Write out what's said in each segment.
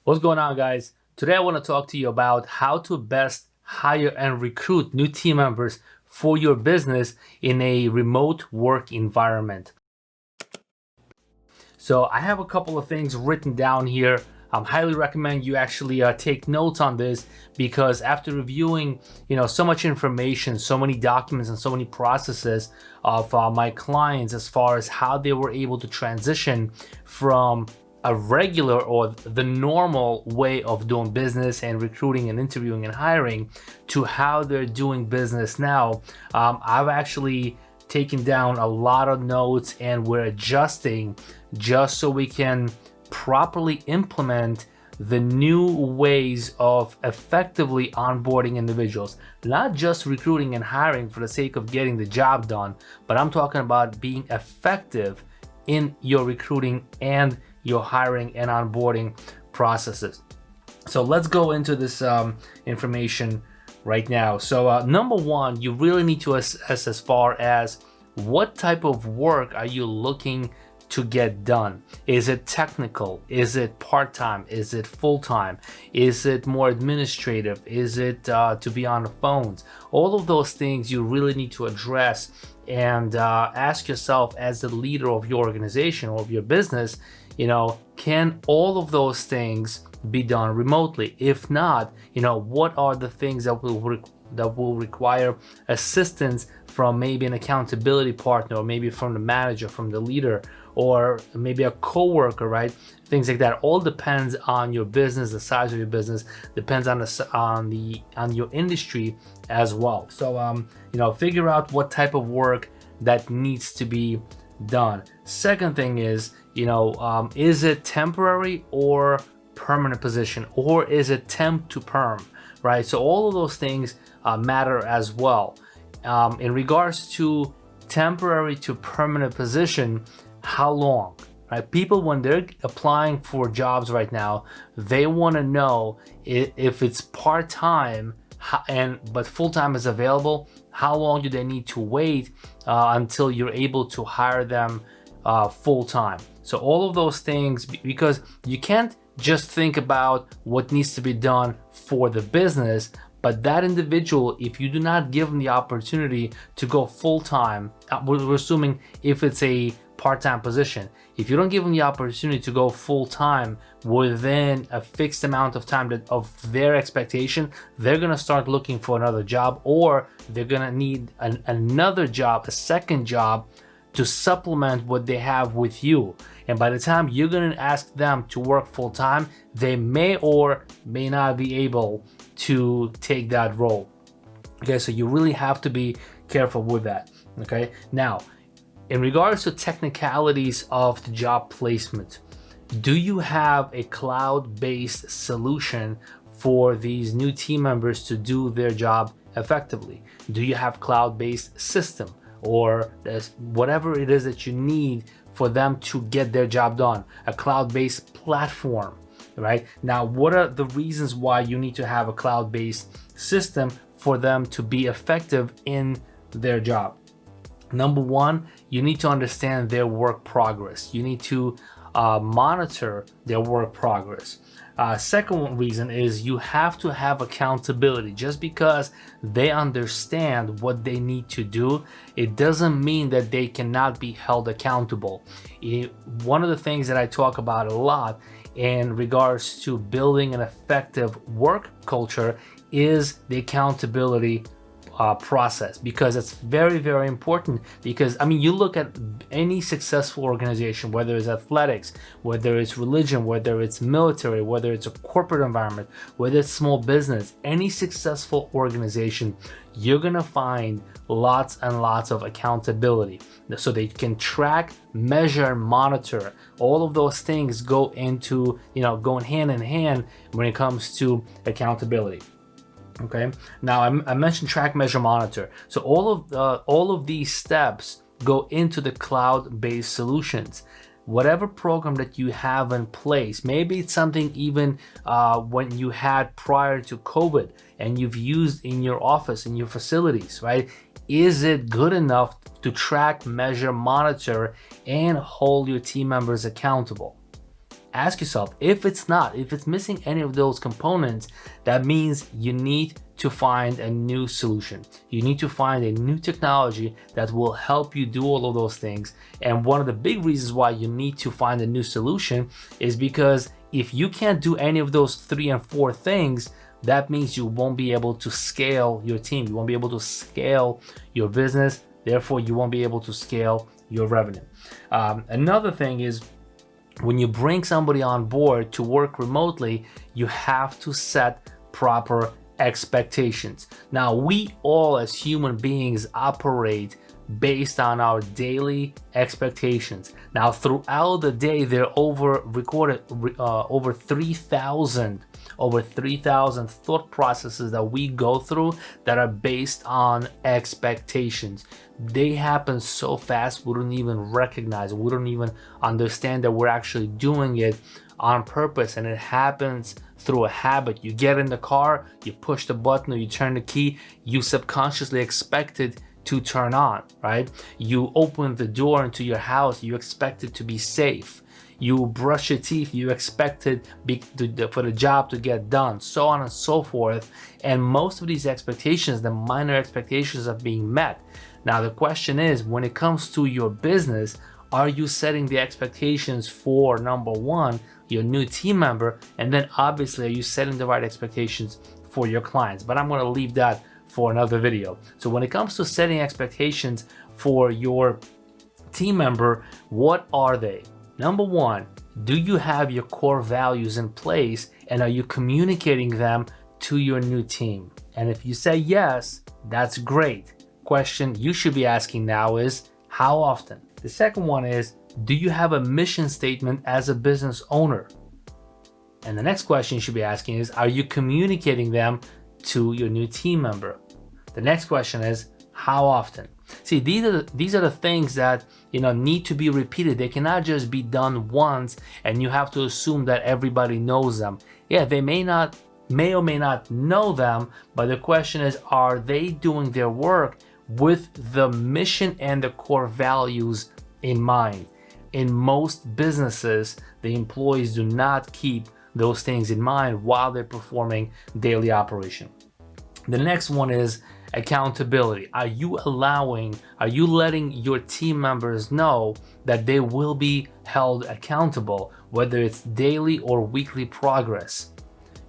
What's going on, guys? Today I want to talk to you about how to best hire and recruit new team members for your business in a remote work environment. So I have a couple of things written down here. I highly recommend you actually take notes on this, because after reviewing, so much information, so many documents, and so many processes of my clients as far as how they were able to transition from a regular or the normal way of doing business and recruiting and interviewing and hiring to how they're doing business now, I've actually taken down a lot of notes, and we're adjusting just so we can properly implement the new ways of effectively onboarding individuals. Not just recruiting and hiring for the sake of getting the job done, but I'm talking about being effective in your recruiting and your hiring and onboarding processes. So let's go into this information right now. So number one, you really need to assess as far as what type of work are you looking to get done. Is it technical? Is it part-time? Is it full-time? Is it more administrative? Is it to be on the phones? All of those things you really need to address and ask yourself, as the leader of your organization or of your business, can all of those things be done remotely? If not, what are the things that will require assistance from maybe an accountability partner, or maybe from the manager, from the leader, or maybe a coworker, right? Things like that. All depends on your business, the size of your business, depends on your industry as well. So figure out what type of work that needs to be done. Second thing is, is it temporary or permanent position, or is it temp to perm, right? So all of those things matter as well. In regards to temporary to permanent position, how long, right? People, when they're applying for jobs right now, they want to know if it's part-time but full-time is available. How long do they need to wait until you're able to hire them full-time? So all of those things, because you can't just think about what needs to be done for the business, but that individual, if you do not give them the opportunity to go full-time, we're assuming if it's a part-time position, if you don't give them the opportunity to go full-time within a fixed amount of time of their expectation, they're going to start looking for another job, or they're going to need another job, a second job, to supplement what they have with you. And by the time you're going to ask them to work full-time, they may or may not be able to take that role. Okay, so you really have to be careful with that. Okay, now in regards to technicalities of the job placement, do you have a cloud-based solution for these new team members to do their job effectively? Do you have cloud-based system, or whatever it is that you need for them to get their job done, a cloud-based platform, right? Now, what are the reasons why you need to have a cloud-based system for them to be effective in their job? Number one, you need to understand their work progress. You need to monitor their work progress. Second reason is you have to have accountability. Just because they understand what they need to do, it doesn't mean that they cannot be held accountable. One of the things that I talk about a lot in regards to building an effective work culture is the accountability process, because it's very, very important. Because you look at any successful organization, whether it's athletics, whether it's religion, whether it's military, whether it's a corporate environment, whether it's small business, any successful organization, you're gonna find lots and lots of accountability, so they can track, measure, and monitor. All of those things go hand in hand when it comes to accountability. Okay, now I mentioned track, measure, monitor. So all of these steps go into the cloud-based solutions. Whatever program that you have in place, maybe it's something even when you had prior to COVID and you've used in your office, in your facilities, right? Is it good enough to track, measure, monitor, and hold your team members accountable? ask yourself, if it's missing any of those components, that means you need to find a new solution. You need to find a new technology that will help you do all of those things. And one of the big reasons why you need to find a new solution is because if you can't do any of those 3 and 4 things, that means you won't be able to scale your team. You won't be able to scale your business. Therefore, you won't be able to scale your revenue. Another thing is, when you bring somebody on board to work remotely, you have to set proper expectations. Now, we all as human beings operate based on our daily expectations. Now, throughout the day, there are over 3,000 thought processes that we go through that are based on expectations. They happen so fast we don't even recognize it. We don't even understand that we're actually doing it on purpose, and it happens through a habit. You get in the car, you push the button or you turn the key, you subconsciously expect it to turn on, right? You open the door into your house, you expect it to be safe. You brush your teeth, you expect it for the job to get done, so on and so forth. And most of these expectations, the minor expectations, are being met. Now, the question is, when it comes to your business, are you setting the expectations for, number one, your new team member, and then obviously, are you setting the right expectations for your clients? But I'm going to leave that for another video. So when it comes to setting expectations for your team member, what are they? Number one, do you have your core values in place, and are you communicating them to your new team? And if you say yes, that's great. Question you should be asking now is, how often? The second one is, do you have a mission statement as a business owner? And the next question you should be asking is, are you communicating them to your new team member? The next question is, how often? See, these are the things that need to be repeated. They cannot just be done once and you have to assume that everybody knows them. Yeah, they may or may not know them, but the question is, are they doing their work with the mission and the core values in mind? In most businesses, the employees do not keep those things in mind while they're performing daily operation. The next one is accountability. Are you letting your team members know that they will be held accountable, whether it's daily or weekly progress?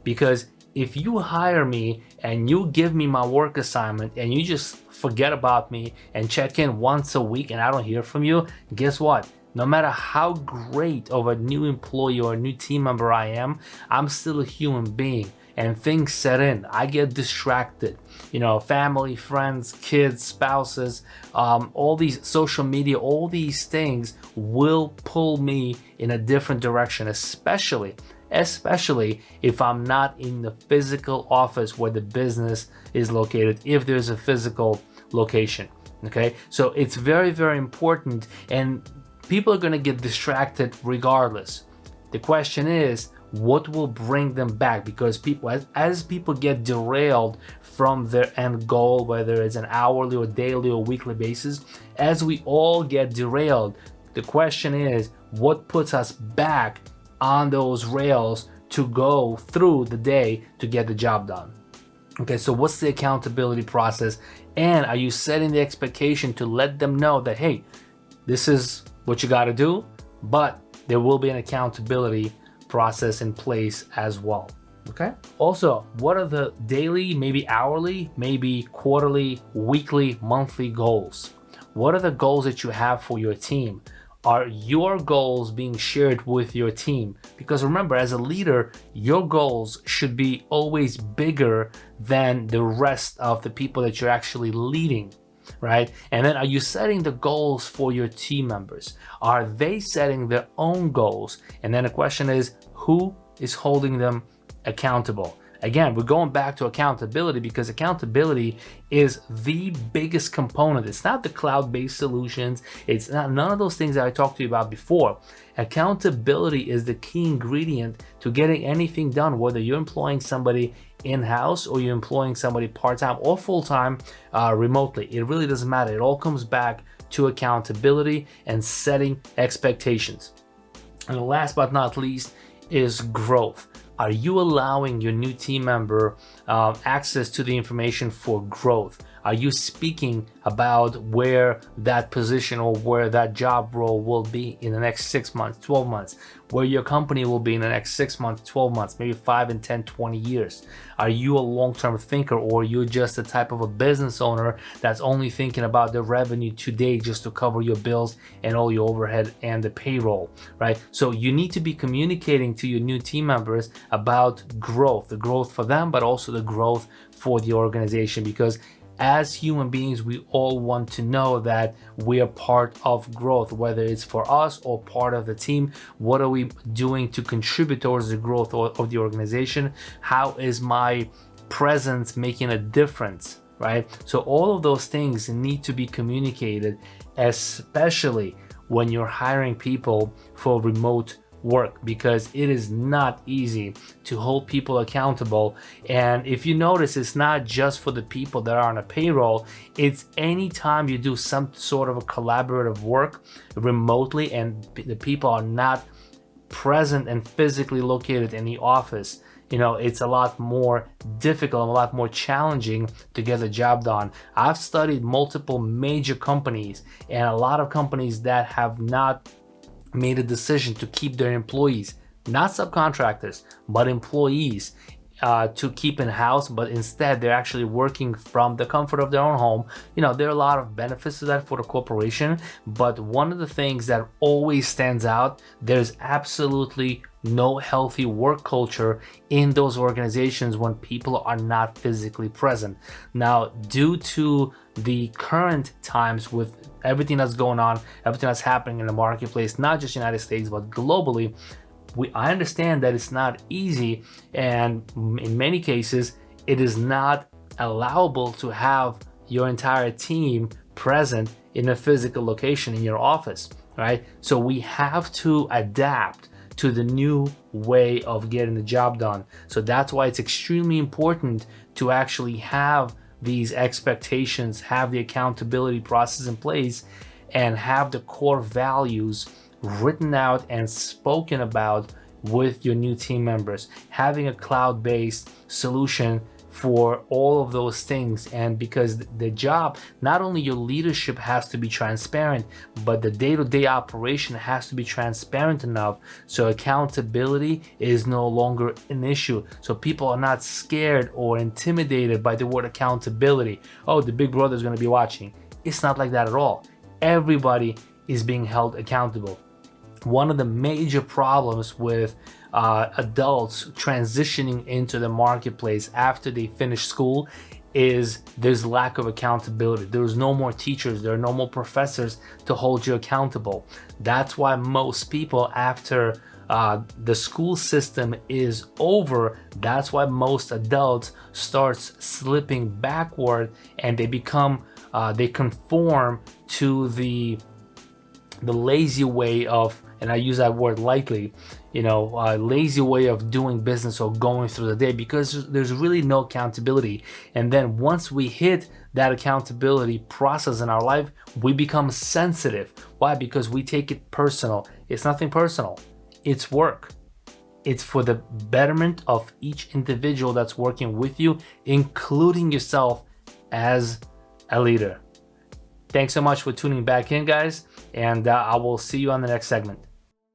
Because if you hire me and you give me my work assignment and you just forget about me and check in once a week and I don't hear from you, guess what? No matter how great of a new employee or a new team member I am, I'm still a human being. And things set in. I get distracted. Family, friends, kids, spouses, all these social media, all these things will pull me in a different direction, especially if I'm not in the physical office where the business is located, if there's a physical location. Okay, so it's very, very important, and people are going to get distracted regardless. The question is, what will bring them back? Because as people get derailed from their end goal, whether it's an hourly or daily or weekly basis, as we all get derailed, the question is, what puts us back on those rails to go through the day to get the job done? Okay, so what's the accountability process? And are you setting the expectation to let them know that, hey, this is what you got to do, but there will be an accountability process in place as well. Okay. Also, what are the daily, maybe hourly, maybe quarterly, weekly, monthly goals? What are the goals that you have for your team? Are your goals being shared with your team? Because remember, as a leader, your goals should be always bigger than the rest of the people that you're actually leading, right? And then, are you setting the goals for your team members? Are they setting their own goals? And then the question is, who is holding them accountable? Again, we're going back to accountability, because accountability is the biggest component. It's not the cloud-based solutions. It's not none of those things that I talked to you about before. Accountability is the key ingredient to getting anything done, whether you're employing somebody in-house or you're employing somebody part-time or full-time remotely. It really doesn't matter. It all comes back to accountability and setting expectations. And last but not least is growth. Are you allowing your new team member access to the information for growth? Are you speaking about where that position or where that job role will be in the next 6 months, 12 months, where your company will be in the next 6 months, 12 months, maybe 5 and 10, 20 years? Are you a long-term thinker, or you're just a type of a business owner that's only thinking about the revenue today just to cover your bills and all your overhead and the payroll, right? So you need to be communicating to your new team members about growth, the growth for them, but also the growth for the organization, because as human beings, we all want to know that we are part of growth, whether it's for us or part of the team. What are we doing to contribute towards the growth of the organization? How is my presence making a difference, right? So all of those things need to be communicated, especially when you're hiring people for remote work, because it is not easy to hold people accountable. And if you notice, it's not just for the people that are on a payroll, it's anytime you do some sort of a collaborative work remotely and the people are not present and physically located in the office, it's a lot more difficult and a lot more challenging to get the job done. I've studied multiple major companies, and a lot of companies that have not made a decision to keep their employees, not subcontractors, but employees, to keep in-house, but instead they're actually working from the comfort of their own home. There are a lot of benefits to that for the corporation, but one of the things that always stands out, there's absolutely no healthy work culture in those organizations when people are not physically present. Now, due to the current times with everything that's going on, everything that's happening in the marketplace, not just United States, but globally, I understand that it's not easy, and in many cases, it is not allowable to have your entire team present in a physical location in your office, right? So we have to adapt to the new way of getting the job done. So that's why it's extremely important to actually have these expectations, have the accountability process in place, and have the core values written out and spoken about with your new team members. Having a cloud-based solution for all of those things. And because the job, not only your leadership has to be transparent, but the day-to-day operation has to be transparent enough so accountability is no longer an issue. So people are not scared or intimidated by the word accountability. Oh, the big brother is going to be watching. It's not like that at all. Everybody is being held accountable. One of the major problems with adults transitioning into the marketplace after they finish school is there's lack of accountability. There's no more teachers, there are no more professors to hold you accountable. That's why most people, after the school system is over, that's why most adults starts slipping backward, and they become they conform to the lazy way of, and I use that word lightly, lazy way of doing business or going through the day, because there's really no accountability. And then once we hit that accountability process in our life, we become sensitive. Why? Because we take it personal. It's nothing personal. It's work. It's for the betterment of each individual that's working with you, including yourself as a leader. Thanks so much for tuning back in, guys, and I will see you on the next segment.